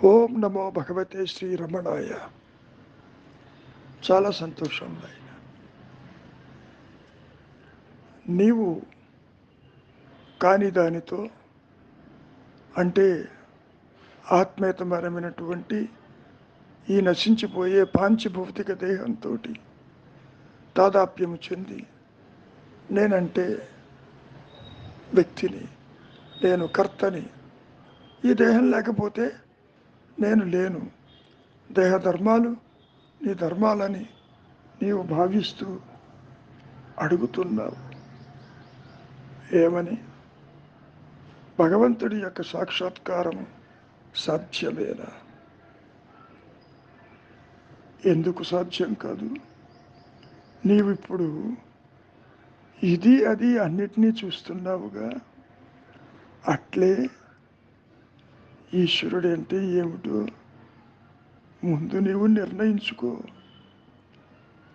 ఓం నమో భగవతే శ్రీ రమణాయ. చాలా సంతోషం నాయన. నీవు కాని దానితో అంటే ఆత్మీయతమరమైనటువంటి ఈ నశించిపోయే పాంచభౌతిక దేహంతో తాదాప్యము చెంది నేనంటే వ్యక్తిని, నేను కర్తని, ఈ దేహం లేకపోతే నేను లేను, దేహ ధర్మాలు నీ ధర్మాలని నీవు భావిస్తూ అడుగుతున్నావు. ఏమని? భగవంతుడి యొక్క సాక్షాత్కారం సాధ్యమేనా? ఎందుకు సాధ్యం కాదు? నీవిప్పుడు ఇది అది అన్నిటినీ చూస్తున్నావుగా, అట్లే ఈశ్వరుడు అంటే ఏమిటో ముందు నీవు నిర్ణయించుకో.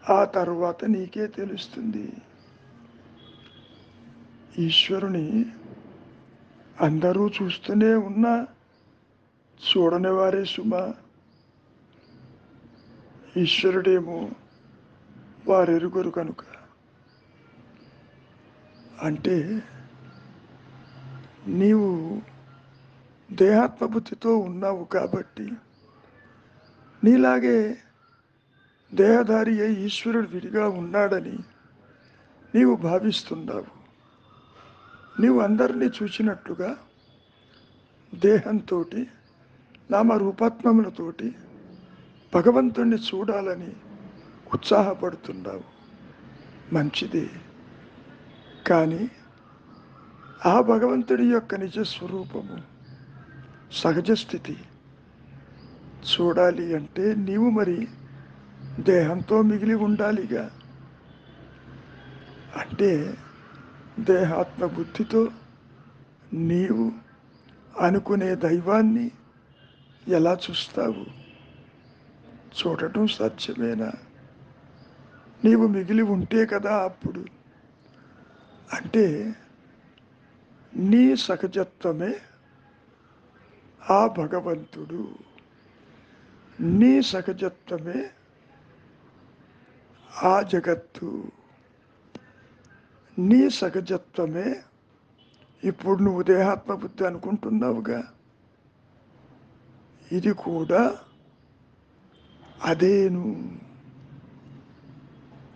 ఆ తర్వాత నీకే తెలుస్తుంది. ఈశ్వరుని అందరూ చూస్తూనే ఉన్నా చూడని వారే సుమా. ఈశ్వరుడేమో వారెరుగురు కనుక. అంటే నీవు దేహాత్మబుద్ధితో ఉన్నావు కాబట్టి నీలాగే దేహధారి అయి ఈశ్వరుడు విడిగా ఉన్నాడని నీవు భావిస్తున్నావు. నీవు అందరినీ చూసినట్లుగా దేహంతో నామరూపాత్మములతోటి భగవంతుణ్ణి చూడాలని ఉత్సాహపడుతున్నావు. మంచిదే. కానీ ఆ భగవంతుడి యొక్క నిజస్వరూపము, సహజ స్థితి చూడాలి అంటే నీవు మరి దేహంతో మిగిలి ఉండాలిగా. అంటే దేహాత్మ బుద్ధితో నీవు అనుకునే దైవాన్ని ఎలా చూస్తావు? చూడటం సాధ్యమేనా? నీవు మిగిలి ఉంటే కదా అప్పుడు. అంటే నీ సహజత్వమే ఆ భగవంతుడు, నీ సహజత్వమే ఆ జగత్తు, నీ సహజత్వమే ఇప్పుడు నువ్వు దేహాత్మ బుద్ధి అనుకుంటున్నావుగా, ఇది కూడా అదేను.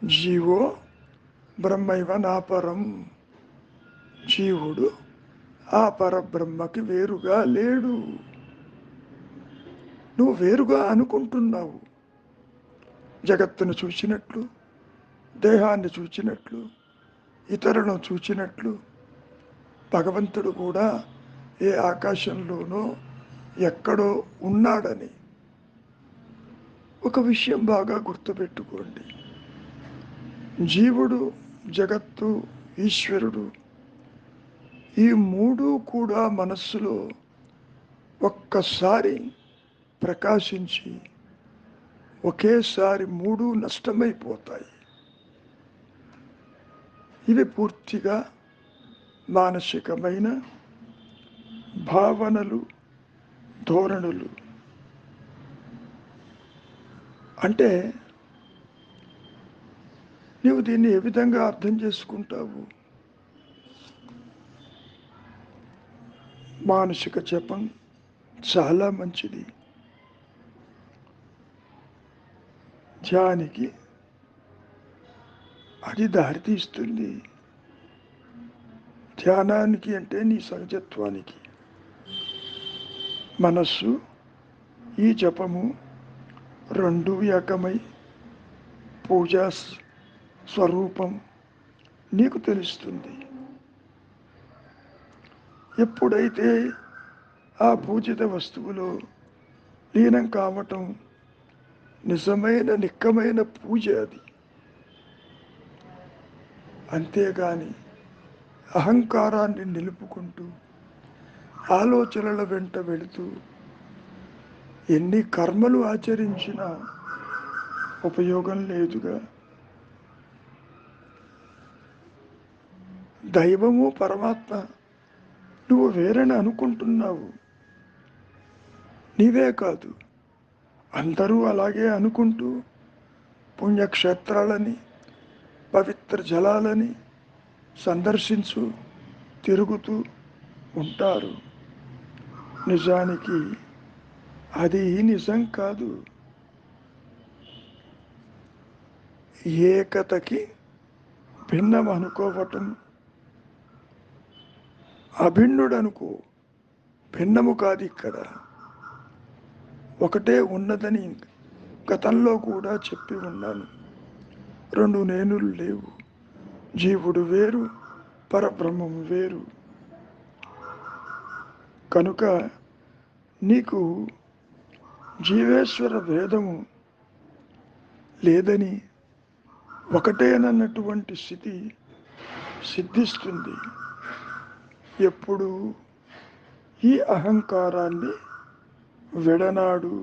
జీవో బ్రహ్మైవ నాపరం. జీవుడు ఆ పరబ్రహ్మకి వేరుగా లేడు. నువ్వు వేరుగా అనుకుంటున్నావు. జగత్తును చూచినట్లు, దేహాన్ని చూచినట్లు, ఇతరులను చూచినట్లు భగవంతుడు కూడా ఏ ఆకాశంలోనో ఎక్కడో ఉన్నాడని. ఒక విషయం బాగా గుర్తుపెట్టుకోండి. జీవుడు, జగత్తు, ఈశ్వరుడు, ఈ మూడు కూడా మనస్సులో ఒక్కసారి ప్రకాశించి ఒకేసారి మూడు నష్టమైపోతాయి. ఇవి పూర్తిగా మానసికమైన భావనలు, ధోరణులు. అంటే నీవు దీన్ని ఏ విధంగా అర్థం చేసుకుంటావు? మానసిక జపం చాలా మంచిది. ధ్యానికి అది దారితీస్తుంది. ధ్యానానికి అంటే నీ సహజత్వానికి. మనస్సు, ఈ జపము రెండు ఏకమై పూజా స్వరూపం నీకు తెలుస్తుంది. ఎప్పుడైతే ఆ పూజిత వస్తువులో లీనం కావటం నిజమైన నిక్కమైన పూజ అది. అంతేగాని అహంకారాన్ని నిలుపుకుంటూ ఆలోచనల వెంట వెళుతూ ఎన్ని కర్మలు ఆచరించినా ఉపయోగం లేదుగా. దైవము పరమాత్మ నువ్వు వేరని అనుకుంటున్నావు. నీవే కాదు, అందరూ అలాగే అనుకుంటూ పుణ్యక్షేత్రాలని, పవిత్ర జలాలని సందర్శించు తిరుగుతూ ఉంటారు. నిజానికి అది నిజం కాదు. ఏకతకి భిన్నం అనుకోవటం, అభిన్నుడనుకో, భిన్నము కాదు. ఇక్కడ ఒకటే ఉన్నదని గతంలో కూడా చెప్పి ఉన్నాను. రెండు నేనులు లేవు. జీవుడు వేరు, పరబ్రహ్మము వేరు. కనుక నీకు జీవేశ్వర భేదము లేదని, ఒకటేనన్నటువంటి స్థితి సిద్ధిస్తుంది ఎప్పుడు ఈ అహంకారాన్ని విడనాడు.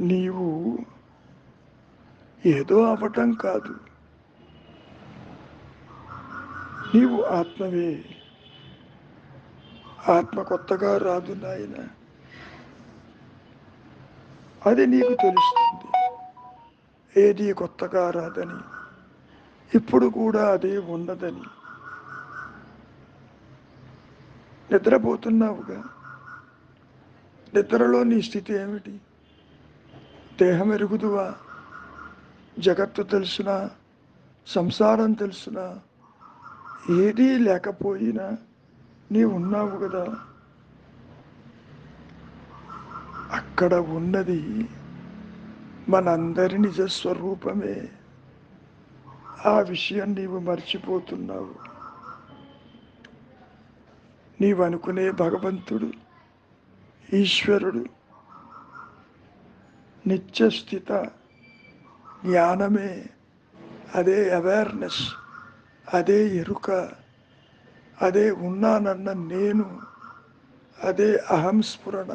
నీవు ఏదో అవ్వటం కాదు, నీవు ఆత్మవే. ఆత్మ కొత్తగా రాదు నాయన, అది నీకు తెలుస్తుంది. ఏది కొత్తగా రాదని, ఇప్పుడు కూడా అదే ఉన్నదని. నిద్రపోతున్నావుగా, నిద్రలో నీ స్థితి ఏమిటి? దేహం ఎరుగుదువా? జగత్తు తెలుసునా? సంసారం తెలుసునా? ఏదీ లేకపోయినా నీవు ఉన్నావు కదా. అక్కడ ఉన్నది మనందరి నిజస్వరూపమే. ఆ విషయం నీవు మర్చిపోతున్నావు. నీవనుకునే భగవంతుడు, ఈశ్వరుడు నిత్యస్థిత జ్ఞానమే. అదే అవేర్నెస్, అదే ఎరుక, అదే ఉన్నానన్న నేను, అదే అహంస్ఫురణ.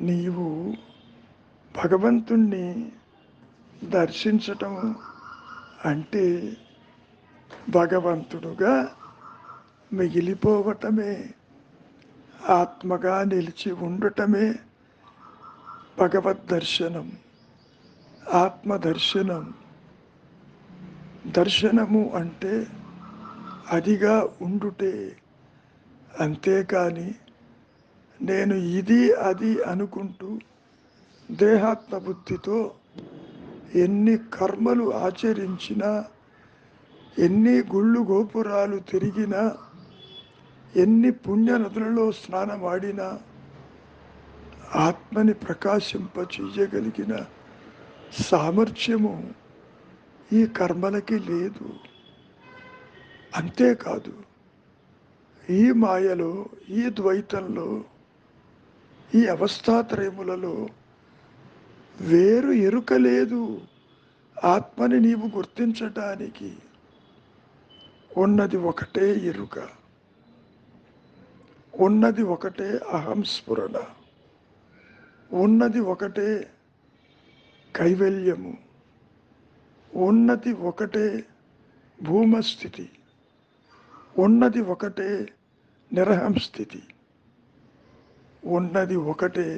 నీవు భగవంతుణ్ణి దర్శించటం అంటే భగవంతుడుగా మిగిలిపోవటమే, ఆత్మగా నిలిచి ఉండటమే భగవద్ దర్శనం, ఆత్మదర్శనం. దర్శనము అంటే అదిగా ఉండుటే. అంతేకాని నేను ఇది అది అనుకుంటూ దేహాత్మ బుద్ధితో ఎన్ని కర్మలు ఆచరించినా, ఎన్ని గుళ్ళు గోపురాలు తిరిగినా, ఎన్ని పుణ్య నదులలో స్నానమాడినా ఆత్మని ప్రకాశింపచేయగలిగిన సామర్థ్యము ఈ కర్మలకి లేదు. అంతేకాదు, ఈ మాయలో, ఈ ద్వైతంలో, ఈ అవస్థాత్రయములలో వేరు ఎరుక లేదు. ఆత్మని నీవు గుర్తించటానికి ఉన్నది ఒకటే ఎరుక, ఉన్నది ఒకటే అహంస్ఫురణ, ఉన్నది ఒకటే కైవల్యము, ఉన్నది ఒకటే భూమస్థితి, ఉన్నది ఒకటే నిరహం స్థితి, ఉన్నది ఒకటే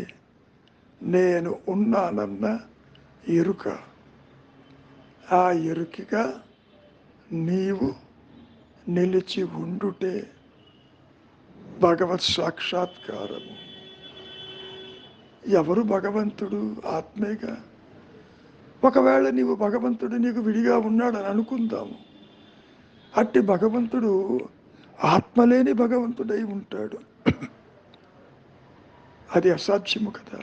నేను ఉన్నానన్న ఎరుక. ఆ ఎరుకగా నీవు నిలిచి ఉండుటే భగవత్ సాక్షాత్కారము. ఎవరు భగవంతుడు? ఆత్మేగా. ఒకవేళ నీవు భగవంతుడు నీకు విడిగా ఉన్నాడని అనుకుందాము. అట్టి భగవంతుడు ఆత్మలేని భగవంతుడై ఉంటాడు. అది అసాధ్యము కదా.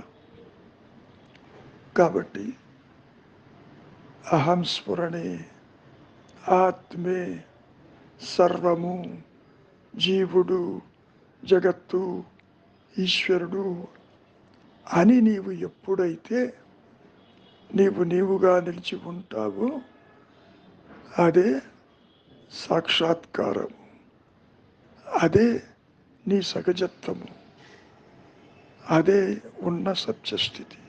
కాబట్టి అహం స్ఫురణే, ఆత్మే సర్వము, జీవుడు, జగత్తు, ఈశ్వరుడు అని నీవు ఎప్పుడైతే నీవుగా నిలిచి ఉంటావో అదే సాక్షాత్కారము, అదే నీ సహజత్వము, అదే ఉన్న సత్యస్థితి.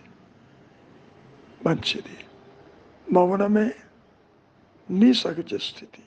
మంచిది. మౌనమే నీ సహజ స్థితి.